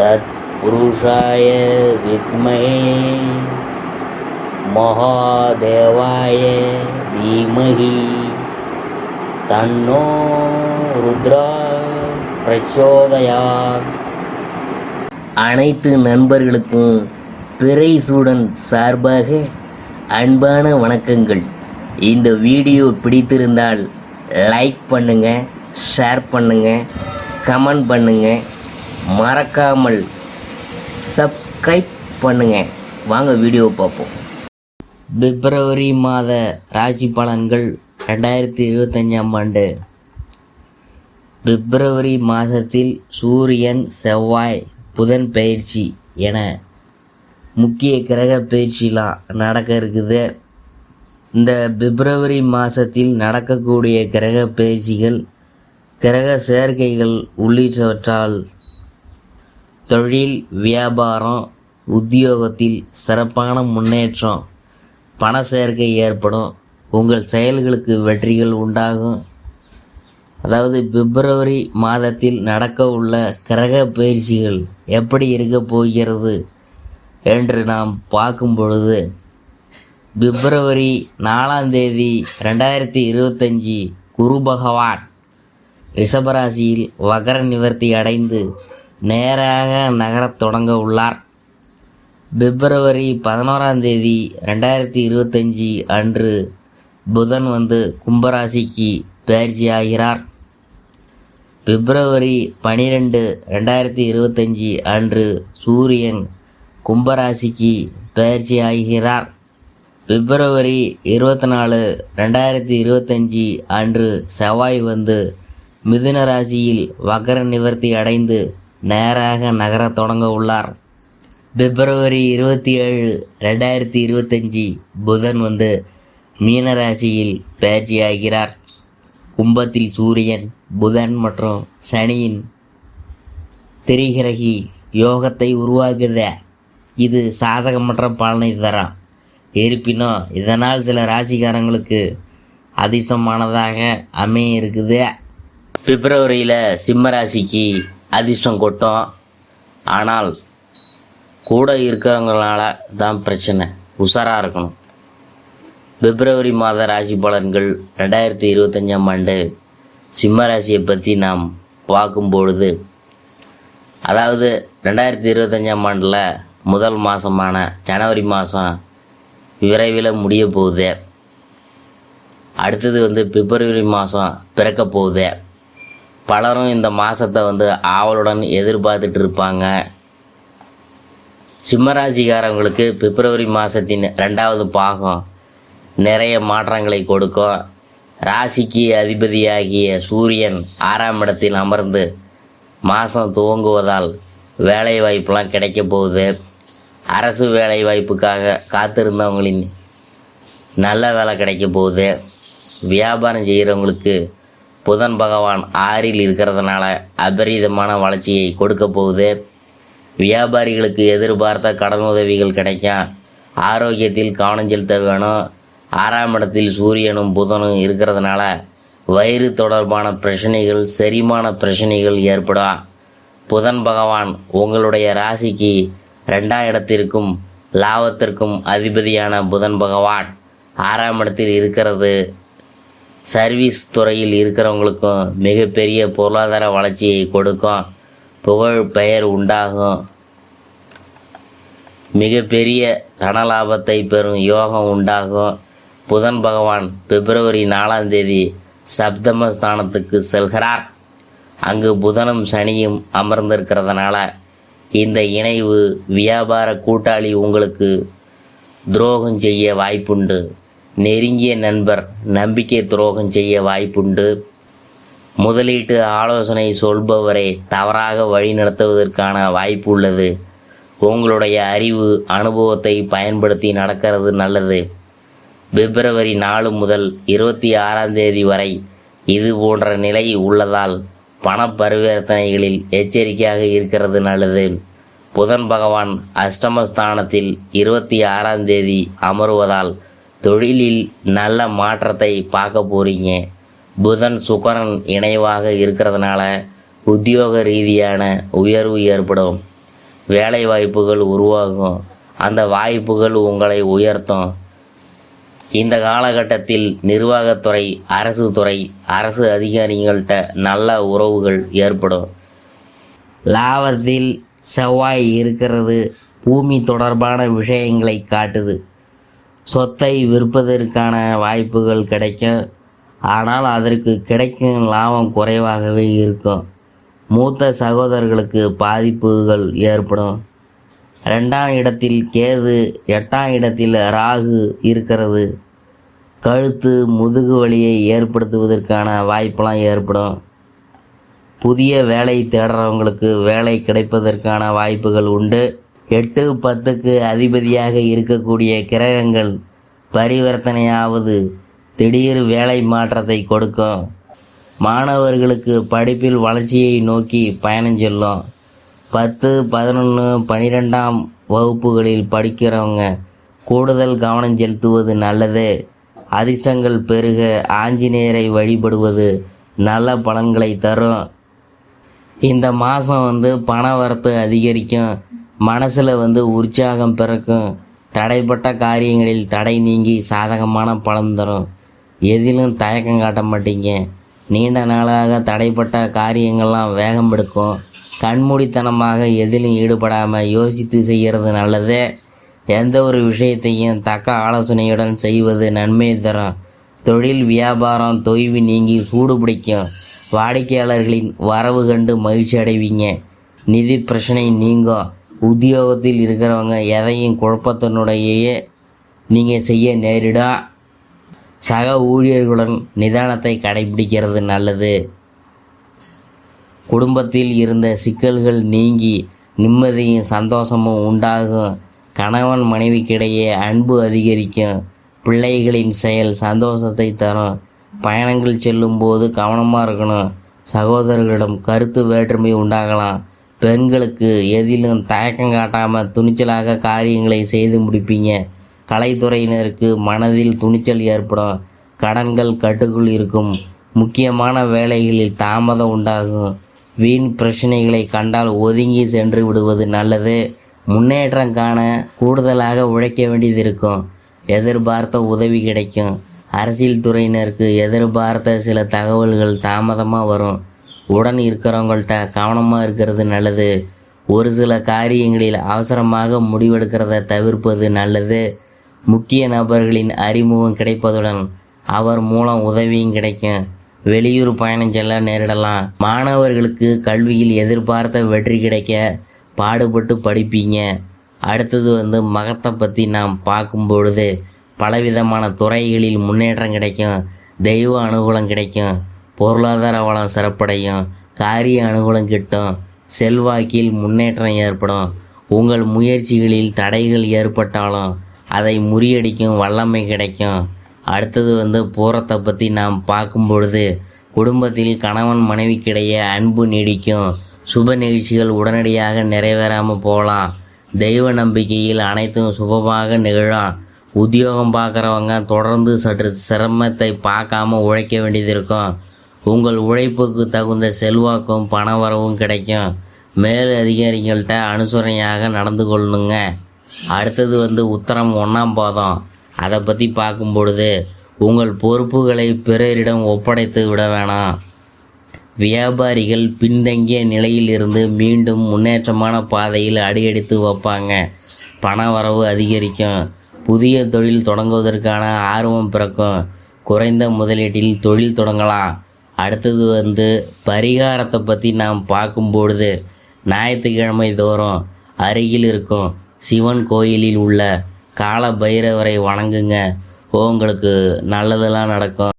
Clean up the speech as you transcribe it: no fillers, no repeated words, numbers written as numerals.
तत्पुरुषाय विद्महे महादेवाय धीमहि तन्नो रुद्रा प्रचोदयात्. அனைத்து நண்பர்களுக்கும் பிறை சூடன் சார்பாக அன்பான வணக்கங்கள். இந்த வீடியோ பிடித்திருந்தால் லைக் பண்ணுங்கள், ஷேர் பண்ணுங்கள், கமெண்ட் பண்ணுங்கள், மறக்காமல் சப்ஸ்கிரைப் பண்ணுங்கள். வாங்க வீடியோ பார்ப்போம். பிப்ரவரி மாத ராசி பலன்கள் 2025ஆம் ஆண்டு. பிப்ரவரி மாதத்தில் சூரியன், செவ்வாய், புதன் பயிற்சி என முக்கிய கிரக பயிற்சிலாம் நடக்க இருக்குது. இந்த பிப்ரவரி மாதத்தில் நடக்கக்கூடிய கிரக பயிற்சிகள், கிரக சேர்க்கைகள் உள்ளிட்டவற்றால் தொழில், வியாபாரம், உத்தியோகத்தில் சிறப்பான முன்னேற்றம், பண சேர்க்கை ஏற்படும். உங்கள் செயல்களுக்கு வெற்றிகள் உண்டாகும். அதாவது பிப்ரவரி மாதத்தில் நடக்க உள்ள கிரக பயிற்சிகள் எப்படி இருக்க போகிறது என்று நாம் பார்க்கும் பொழுது, பிப்ரவரி 4ஆம் தேதி 2025 குரு பகவான் ரிஷபராசியில் வகர நிவர்த்தி அடைந்து நேராக நகரத் தொடங்க உள்ளார். பிப்ரவரி 11ஆம் தேதி 2025 அன்று புதன் கும்பராசிக்கு பயிற்சி ஆகிறார். பிப்ரவரி 12, 2025 அன்று சூரியன் கும்பராசிக்கு பயிற்சி ஆகிறார். பிப்ரவரி 24, 2025 அன்று செவ்வாய் மிதுன ராசியில் வகர நிவர்த்தி அடைந்து நேராக நகரத் தொடங்க உள்ளார். பிப்ரவரி 27, 2025 புதன் மீன ராசியில் பயிற்சி ஆகிறார். கும்பத்தில் சூரியன், புதன் மற்றும் சனியின் திரிகிரகி யோகத்தை உருவாக்குத. இது சாதகமற்ற பலனை தரும். இருப்பினும் இதனால் சில ராசிக்காரங்களுக்கு அதிர்ஷ்டமானதாக அமைய இருக்குது. பிப்ரவரியில் சிம்ம ராசிக்கு அதிர்ஷ்டம் கொட்டும். ஆனால் கூட இருக்கிறவங்களால தான் பிரச்சனை. உஷாராக இருக்கணும். பிப்ரவரி மாத ராசி பலன்கள் 2025ஆம் ஆண்டு சிம்ம ராசியை பற்றி நாம் பார்க்கும்பொழுது, அதாவது 2025ஆம் ஆண்டில் முதல் மாதமான ஜனவரி மாதம் விரைவில் முடிய போகுது. அடுத்தது பிப்ரவரி மாதம் பிறக்க போகுது. பலரும் இந்த மாதத்தை ஆவலுடன் எதிர்பார்த்துட்டு இருப்பாங்க. சிம்மராசிக்காரங்களுக்கு பிப்ரவரி மாதத்தின் 2வது பாகம் நிறைய மாற்றங்களை கொடுக்கும். ராசிக்கு அதிபதியாகிய சூரியன் 6ஆம் இடத்தில் அமர்ந்து மாதம் துவங்குவதால் வேலை வாய்ப்புலாம் கிடைக்க போகுது. அரசு வேலை வாய்ப்புக்காக காத்திருந்தவங்களின் நல்ல வேலை கிடைக்க போகுது. வியாபாரம் செய்கிறவங்களுக்கு புதன் பகவான் 6இல் இருக்கிறதுனால அபரீதமான வளர்ச்சியை கொடுக்க போகுது. வியாபாரிகளுக்கு எதிர்பார்த்த கடன் உதவிகள் கிடைக்கும். ஆரோக்கியத்தில் கவனம் செலுத்த வேணும். 6ஆம் இடத்தில் சூரியனும் புதனும் இருக்கிறதுனால வயிறு தொடர்பான பிரச்சனைகள், செரிமான பிரச்சனைகள் ஏற்படும். புதன் பகவான் உங்களுடைய ராசிக்கு 2ஆம் இடத்திற்கும் லாபத்திற்கும் அதிபதியான புதன் பகவான் 6ஆம் இடத்தில் இருக்கிறது சர்வீஸ் துறையில் இருக்கிறவங்களுக்கும் மிகப்பெரிய பொருளாதார வளர்ச்சியை கொடுக்கும். புகழ் பெயர் உண்டாகும். மிகப்பெரிய தனலாபத்தை பெறும் யோகம் உண்டாகும். புதன் பகவான் பிப்ரவரி 4ஆம் தேதி சப்தமஸ்தானத்துக்கு செல்கிறார். அங்கு புதனும் சனியும் அமர்ந்திருக்கிறதுனால இந்த இணைவு வியாபார கூட்டாளி உங்களுக்கு துரோகம் செய்ய வாய்ப்புண்டு. நெருங்கிய நண்பர் நம்பிக்கை துரோகம் செய்ய வாய்ப்புண்டு. முதலீட்டு ஆலோசனை சொல்பவரை தவறாக வழிநடத்துவதற்கான வாய்ப்பு உள்ளது. உங்களுடைய அறிவு, அனுபவத்தை பயன்படுத்தி நடக்கிறது நல்லது. பிப்ரவரி 4 முதல் 26ஆம் தேதி வரை இது போன்ற நிலை உள்ளதால் பண பரிவர்த்தனைகளில் எச்சரிக்கையாக இருக்கிறது நல்லது. புதன் பகவான் அஷ்டமஸ்தானத்தில் 26ஆம் தேதி அமருவதால் தொழிலில் நல்ல மாற்றத்தை பார்க்க போகிறீங்க. புதன் சுக்கிரன் இணைவாக இருக்கிறதுனால உத்தியோக ரீதியான உயர்வு ஏற்படும். வேலை வாய்ப்புகள் உருவாகும். அந்த வாய்ப்புகள் உங்களை உயர்த்தும். இந்த காலகட்டத்தில் நிர்வாகத்துறை, அரசு துறை, அரசு அதிகாரிகள்கிட்ட நல்ல உறவுகள் ஏற்படும். லாபத்தில் செவ்வாய் இருக்கிறது பூமி தொடர்பான விஷயங்களை காட்டுது. சொத்தை விற்பதற்கான வாய்ப்புகள் கிடைக்கும். ஆனால் அதற்கு கிடைக்கும் லாபம் குறைவாகவே இருக்கும். மூத்த சகோதரர்களுக்கு பாதிப்புகள் ஏற்படும். 2ஆம் இடத்தில் கேது, 8ஆம் இடத்தில் ராகு இருக்கிறது. கழுத்து, முதுகு வலியை ஏற்படுத்துவதற்கான வாய்ப்பெல்லாம் ஏற்படும். புதிய வேலை தேடுறவங்களுக்கு வேலை கிடைப்பதற்கான வாய்ப்புகள் உண்டு. 8, 10க்கு அதிபதியாக இருக்கக்கூடிய கிரகங்கள் பரிவர்த்தனையாவது திடீர் வேலை மாற்றத்தை கொடுக்கும். மாணவர்களுக்கு படிப்பில் வளர்ச்சியை நோக்கி பயணம் செல்லும். 10, 11, 12ஆம் வகுப்புகளில் படிக்கிறவங்க கூடுதல் கவனம் செலுத்துவது நல்லது. அதிர்ஷ்டங்கள் பெருக ஆஞ்சநேயரை வழிபடுவது நல்ல பலன்களை தரும். இந்த மாதம் பண வரத்து அதிகரிக்கும். மனசில் உற்சாகம் பிறக்கும். தடைப்பட்ட காரியங்களில் தடை நீங்கி சாதகமான பலன் தரும். எதிலும் தயக்கம் காட்ட மாட்டீங்க. நீண்ட நாளாக தடைப்பட்ட காரியங்கள்லாம் வேகம் எடுக்கும். கண்மூடித்தனமாக எதிலும் ஈடுபடாமல் யோசித்து செய்கிறது நல்லது. எந்த ஒரு விஷயத்தையும் தக்க ஆலோசனையுடன் செய்வது நன்மை தரும். தொழில் வியாபாரம் தொய்வு நீங்கி சூடு பிடிக்கும். வாடிக்கையாளர்களின் வரவு கண்டு மகிழ்ச்சி அடைவீங்க. நிதி பிரச்சனை நீங்கும். உத்தியோகத்தில் இருக்கிறவங்க எதையும் குழப்பத்தினுடையே நீங்கள் செய்ய நேரிடும். சக ஊழியர்களுடன் நிதானத்தை கடைபிடிக்கிறது நல்லது. குடும்பத்தில் இருந்த சிக்கல்கள் நீங்கி நிம்மதியும் சந்தோஷமும் உண்டாகும். கணவன் மனைவிக்கிடையே அன்பு அதிகரிக்கும். பிள்ளைகளின் செயல் சந்தோஷத்தை தரும். பயணங்கள் செல்லும்போது கவனமாக இருக்கணும். சகோதரர்களிடம் கருத்து வேற்றுமை உண்டாகலாம். பெண்களுக்கு எதிலும் தயக்கம் காட்டாமல் துணிச்சலாக காரியங்களை செய்து முடிப்பீங்க. கலைத்துறையினருக்கு மனதில் துணிச்சல் ஏற்படும். கடன்கள் கட்டுக்குள் இருக்கும். முக்கியமான வேலைகளில் தாமதம் உண்டாகும். வீண் பிரச்சனைகளை கண்டால் ஒதுங்கி சென்று விடுவது நல்லது. முன்னேற்றம் காண கூடுதலாக உழைக்க வேண்டியது இருக்கும். எதிர்பார்த்த உதவி கிடைக்கும். அரசியல் துறையினருக்கு எதிர்பார்த்த சில தகவல்கள் தாமதமாக வரும். உடன் இருக்கிறவங்கள்ட்ட கவனமாக இருக்கிறது நல்லது. ஒரு சில காரியங்களில் அவசரமாக முடிவெடுக்கிறத தவிர்ப்பது நல்லது. முக்கிய நபர்களின் அறிமுகம் கிடைப்பதுடன் அவர் மூலம் உதவியும் கிடைக்கும். வெளியூர் பயணம் செல்ல நேரிடலாம். மாணவர்களுக்கு கல்வியில் எதிர்பார்த்த வெற்றி கிடைக்க பாடுபட்டு படிப்பீங்க. அடுத்தது மகத்தை பற்றி நாம் பார்க்கும் பொழுது பலவிதமான துறைகளில் முன்னேற்றம் கிடைக்கும். தெய்வ அனுகூலம் கிடைக்கும். பொருளாதார வளம் சிறப்படையும். காரிய அனுகூலம் கிட்டும். செல்வாக்கில் முன்னேற்றம் ஏற்படும். உங்கள் முயற்சிகளில் தடைகள் ஏற்பட்டாலும் அதை முறியடிக்கும் வல்லமை கிடைக்கும். அடுத்தது பூரத்தை பற்றி நாம் பார்க்கும் பொழுது குடும்பத்தில் கணவன் மனைவிக்கிடையே அன்பு நீடிக்கும். சுப நிகழ்ச்சிகள் உடனடியாக நிறைவேறாமல் போகலாம். தெய்வ நம்பிக்கையில் அனைத்தும் சுபமாக நிகழும். உத்தியோகம் பார்க்குறவங்க தொடர்ந்து சற்று சிரமத்தை பார்க்காம உழைக்க வேண்டியது இருக்கும். உங்கள் உழைப்புக்கு தகுந்த செல்வாக்கும் பணவரவும் கிடைக்கும். மேல் அதிகாரிகள்கிட்ட அனுசரணையாக நடந்து கொள்ளணுங்க. அடுத்தது உத்தரம் 1ஆம் பாதம். அதை பற்றி பார்க்கும் பொழுது உங்கள் பொறுப்புகளை பிறரிடம் ஒப்படைத்து விட வேணாம். வியாபாரிகள் பின்தங்கிய நிலையில் இருந்து மீண்டும் முன்னேற்றமான பாதையில் அடியெடுத்து வைப்பாங்க. பண வரவு அதிகரிக்கும். புதிய தொழில் தொடங்குவதற்கான ஆர்வம் பிறக்கும். குறைந்த முதலீட்டில் தொழில் தொடங்கலாம். அடுத்தது பரிகாரத்தை பற்றி நாம் பார்க்கும்பொழுது ஞாயிற்றுக்கிழமை தோறும் அருகில் இருக்கும் சிவன் கோயிலில் உள்ள கால பைரவரை வணங்குங்க. உங்களுக்கு நல்லதெல்லாம் நடக்கும்.